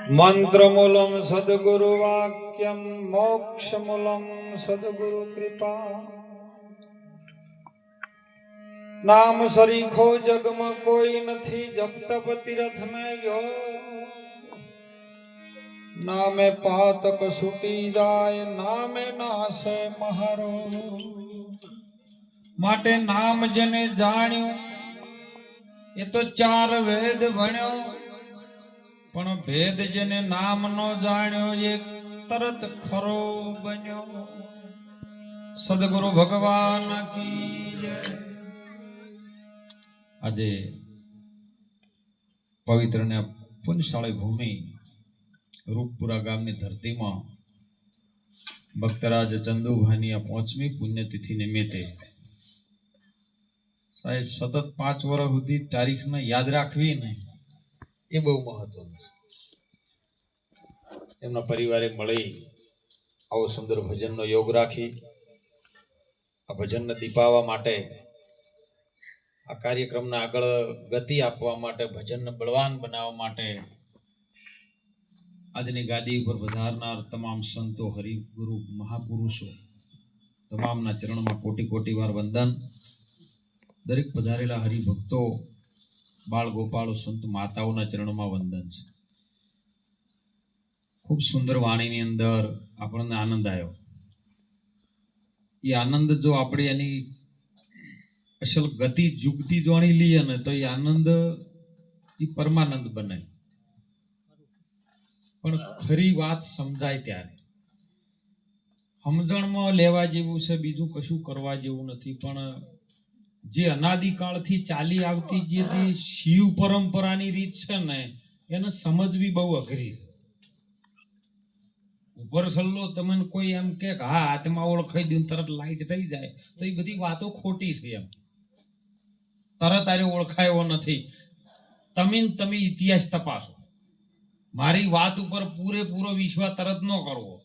મંત્રમૂલમ સદગુરુ વાક્યમ મોક્ષમૂલમ સદગુરુ કૃપા નામ સરીખો જગમાં કોઈ નથી જપતપ તીરથ ને જો નામે પાતક છૂટી જાય નામે નાશે મહારો માટે નામ જેને જાણ્યું એ તો ચાર વેદ ભણ્યો પણ ભેદ જેને નામ નો જાણ્યો એ તરત ખરો બન્યો સદગુરુ ભગવાન કી જય। આજે પવિત્ર ને પુણ્યશાળી ભૂમિ રૂપપુરા ગામની ધરતીમાં ભક્તરાજ ચંદુભાઈની આ 5મી પુણ્યતિથિ નિમિત્તે સાહેબ સતત 5 વર્ષ સુધી તારીખને યાદ રાખવી ને એ બહુ મહત્વનું છે। એમના પરિવારે મળી આવો સુંદર ભજનનો યોગ રાખી આ ભજનને દીપાવવા માટે આ કાર્યક્રમને આગળ ગતિ આપવા માટે ભજનને બળવાન બનાવવા માટે આજની ગાદી ઉપર પધારનાર તમામ સંતો હરિગુરુ મહાપુરુષો તમામના ચરણમાં કોટી કોટી વાર વંદન। દરેક પધારેલા હરિભક્તો બાળ ગોપાળો સંત માતાઓના ચરણમાં વંદન છે। ખૂબ સુંદર વાણીની અંદર આપણને આનંદ આવ્યો। એ આનંદ જો આપણે એની અસલ ગતિ જુગતી જોણી લઈએ ને તો એ આનંદ એ પરમાનંદ બને પણ ખરી વાત સમજાય ત્યારે સમજણમાં લેવા જેવું છે બીજું કશું કરવા જેવું નથી। પણ જે અનાદિકાળથી ચાલી આવતી જે શિવ પરંપરાની રીત છે ને એને સમજવી બહુ અઘરી છે। ઉપર સલ્લો તમને કોઈ એમ કે હા આત્મા ઓળખાઈ દઉં તરત લાઈટ થઈ જાય તો એ બધી વાતો ખોટી છે। એમ તરત આરે ઓળખાયો નથી। તમે ઇતિહાસ તપાસો। મારી વાત ઉપર પૂરેપૂરો વિશ્વાસ તરત ન કરવો।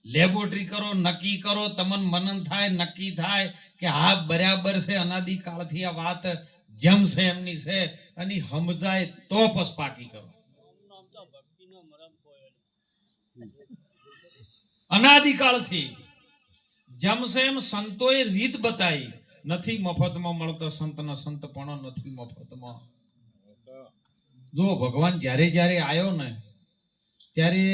લેબોરેટરી કરો નક્કી કરો તમને મનન થાય નક્કી થાય કે હા બરાબર છે અનાદિકાળથી આ વાત જેમ છે એમની છે અને સમજાય તો પસ પાકી કરો। અનાદિકાળથી જેમ છે એમ સંતોએ રીત બતાવી નથી મફતમાં મળતો સંતના સંતપણો નથી મફતમાં। જો ભગવાન જ્યારે જ્યારે આવ્યો ને ત્યારે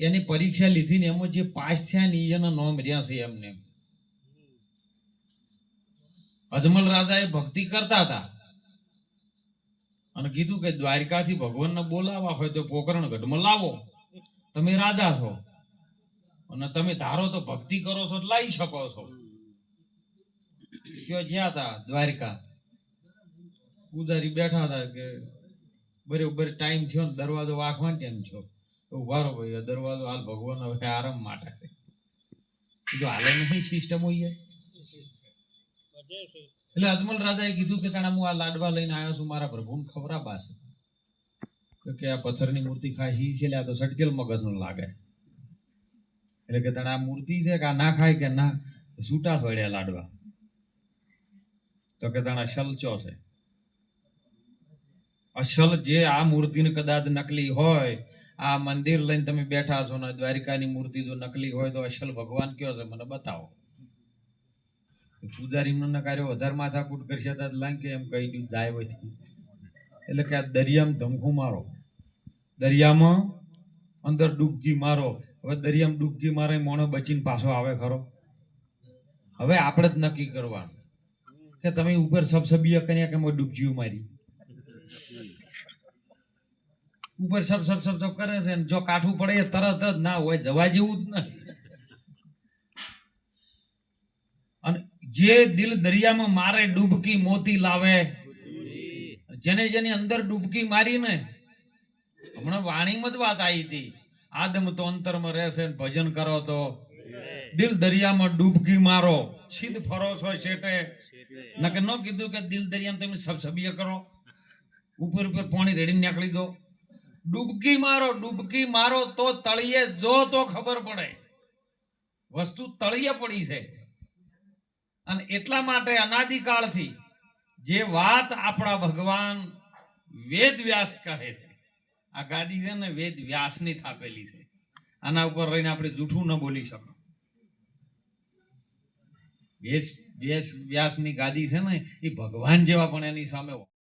એની પરીક્ષા લીધી ને એમાં જે પાસ થયા ને એના નામ રહ્યા છે એમને। અજમલ રાજા એ ભક્તિ કરતા હતા અને કીધું કે દ્વારકાથી ભગવાનને બોલાવા હોય તો પોકરણગઢમાં લાવો। તમે રાજા છો અને તમે ધારો તો ભક્તિ કરો છો લાવી શકો છો। ત્યાં જ્યાં હતા દ્વારકા પૂજારી બેઠા હતા કે બરોબર ટાઈમ થયો ને દરવાજો વાંખવાનો ટાઈમ થયો તો ઉભારો ભાઈ દરવાજો હાલ ભગવાન હવે આરામ માટે જો હાલે નહીં સિસ્ટમ હોય એટલે અજમલ રાજાએ કીધું કે તાણા હું આ લાડવા લઈને આવ્યો છું મારા પ્રભુને ખવરાબા છે કે આ પથ્થરની મૂર્તિ ખાય છે આ તો સટકેલ મગજનો લાગે એટલે કે તાણા આ મૂર્તિ છે કે આ ના ખાય કે ના છૂટા થોડ્યા લાડવા તો કે તાણા અસલ છે અસલ જે આ મૂર્તિને કદાચ નકલી હોય આ મંદિર લઈને તમે બેઠા છો ને દ્વારિકાની મૂર્તિ જો નકલી હોય તો અસલ ભગવાન કયો છે મને બતાવો। પૂજારી મને કાર્યો વધારે માથાકૂટ કરશે તો લાંકે એમ કહી દઉં જાય હોય એટલે કે આ દરિયામાં ધમકું મારો દરિયામાં અંદર ડૂબકી મારો। હવે દરિયામાં ડૂબકી મારે મોણો બચીને પાછો આવે ખરો? હવે આપણે જ નક્કી કરવાનું કે તમે ઉપર સબસબીએ કર્યા કે ડૂબકીઓ મારી ઉપર સબ કરે છે જો કાઠું પડે તરત જ ના હોય જવા જેવું જ નહીં। અને જે દિલ દરિયામાં મારે ડૂબકી મોતી લાવે જેને જેની અંદર ડૂબકી મારી ને હમણાં વાણીમાં જ વાત આવી હતી આદમ તો અંતરમાં રહેશે ભજન કરો તો દિલ દરિયામાં ડૂબકી મારો સીધ ફરો છો શેટે નકે ન કીધું કે દિલ દરિયામાં તમે સબસબીએ કરો ઉપર ઉપર પાણી રેડીને નીકળી દો। ડૂબકી મારો તો તળિયે જો તો ખબર પડે વસ્તુ તળિયે પડી છે। અને એટલા માટે અનાદિકાળથી જે વાત આપણા ભગવાન વેદ વ્યાસ કહે છે આ ગાદી છે ને વેદ વ્યાસની થાપેલી છે. આના ઉપર રહીને આપણે જૂઠું ન બોલી શકો. વ્યાસની ગાદી છે ને એ ભગવાન જેવા પણ એની સામે